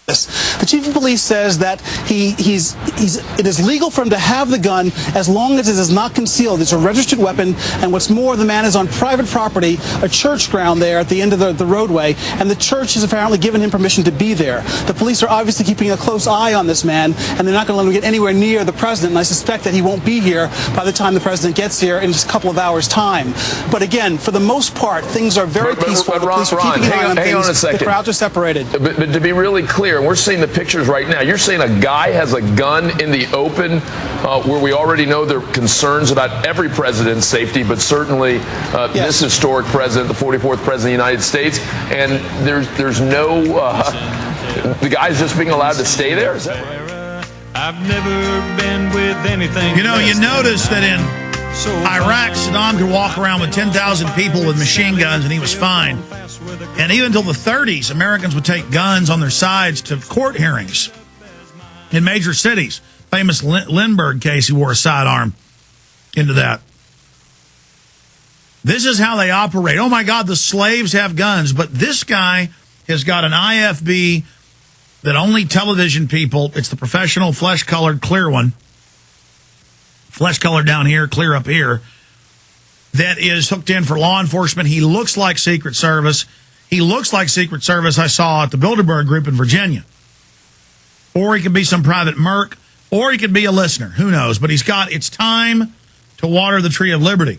The chief of police says that it is legal for him to have the gun as long as it is not concealed. It's a registered weapon, and what's more, the man is on private property, a church ground there at the end of the roadway, and the church has apparently given him permission to be there. The police are obviously keeping a close eye on this man, and they're not going to let him get anywhere near the president, and I suspect that he won't be here by the time the president gets here in just a couple of hours' time. But again, for the most part, things are very peaceful. The police are keeping an eye on things. The crowds are separated. But to be really clear, and we're seeing the pictures right now, you're saying a guy has a gun in the open where we already know there are concerns about every president's safety, but certainly this historic president, the 44th president of the United States, and there's no, the guy's just being allowed to stay there? Is that right? I've never been with anything. You know, you notice that in Iraq, Saddam could walk around with 10,000 people with machine guns and he was fine. And even until the 30s, Americans would take guns on their sides to court hearings in major cities. Famous Lindbergh case, he wore a sidearm into that. This is how they operate. Oh, my God, the slaves have guns. But this guy has got an IFB that only television people, it's the professional flesh-colored clear one, flesh-colored down here, clear up here, that is hooked in for law enforcement. He looks like Secret Service. He looks like Secret Service I saw at the Bilderberg Group in Virginia. Or he could be some private merc, or he could be a listener. Who knows? But he's got, it's time to water the tree of liberty.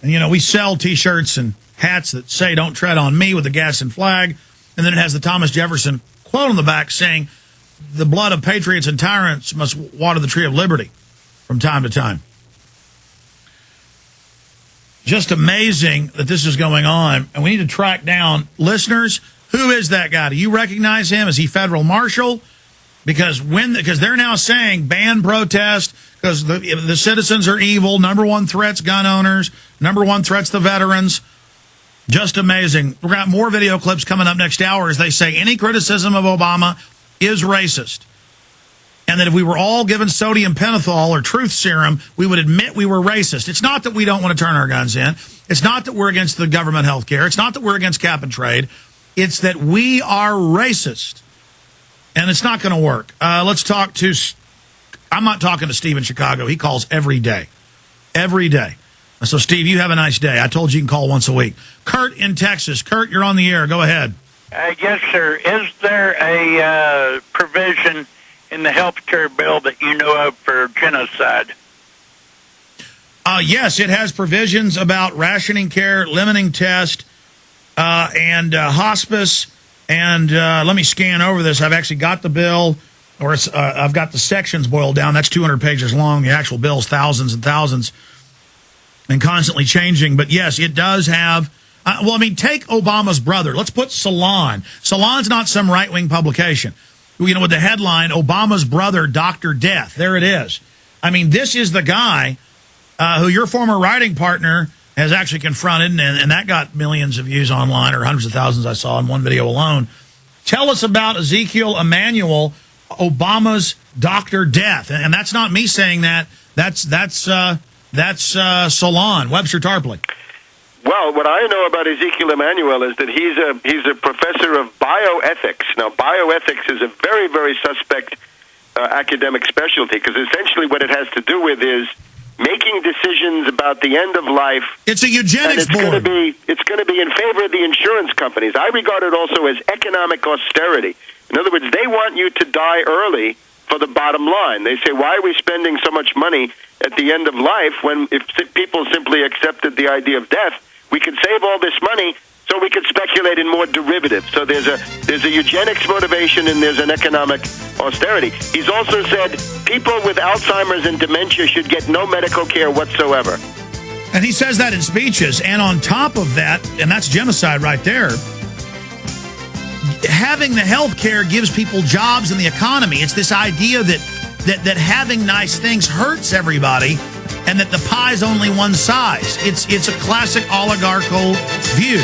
And, you know, we sell T-shirts and hats that say, "Don't tread on me," with the Gadsden flag. And then it has the Thomas Jefferson quote on the back saying, "The blood of patriots and tyrants must water the tree of liberty," from time to time. Just amazing that this is going on, and we need to track down listeners. Who is that guy? Do you recognize him? Is he federal marshal? Because they're now saying ban protest because the citizens are evil. Number one threat's gun owners. Number one threat's the veterans. Just amazing. We've got more video clips coming up next hour as they say any criticism of Obama is racist. And that if we were all given sodium pentothal or truth serum, we would admit we were racist. It's not that we don't want to turn our guns in. It's not that we're against the government health care. It's not that we're against cap and trade. It's that we are racist. And it's not going to work. Let's talk to, I'm not talking to Steve in Chicago. He calls every day. Every day. So, Steve, you have a nice day. I told you you can call once a week. Kurt in Texas. Kurt, you're on the air. Go ahead. Yes, sir. Is there a provision in the health care bill that you know of for genocide? Yes, it has provisions about rationing care, limiting test, and hospice. And let me scan over this. I've actually got the bill, or I've got the sections boiled down. That's 200 pages long. The actual bill's thousands and thousands and constantly changing. But, yes, it does have well, I mean, take Obama's brother. Let's put Salon. Salon's not some right-wing publication. You know, with the headline, Obama's brother, Dr. Death. There it is. I mean, this is the guy who your former writing partner has actually confronted, and that got millions of views online, or hundreds of thousands I saw in one video alone. Tell us about Ezekiel Emanuel, Obama's Dr. Death. And that's not me saying that. That's Salon, Webster Tarpley. Well, what I know about Ezekiel Emanuel is that he's a professor of bioethics. Now, bioethics is a very, very suspect academic specialty, because essentially what it has to do with is making decisions about the end of life. It's a eugenics board. It's going to be in favor of the insurance companies. I regard it also as economic austerity. In other words, they want you to die early for the bottom line. They say, why are we spending so much money at the end of life when if people simply accepted the idea of death, we could save all this money so we could speculate in more derivatives. So there's a eugenics motivation and there's an economic austerity. He's also said people with Alzheimer's and dementia should get no medical care whatsoever. And he says that in speeches. And on top of that, and that's genocide right there, having the health care gives people jobs in the economy. It's this idea that having nice things hurts everybody, and that the pie's only one size. It's a classic oligarchical view.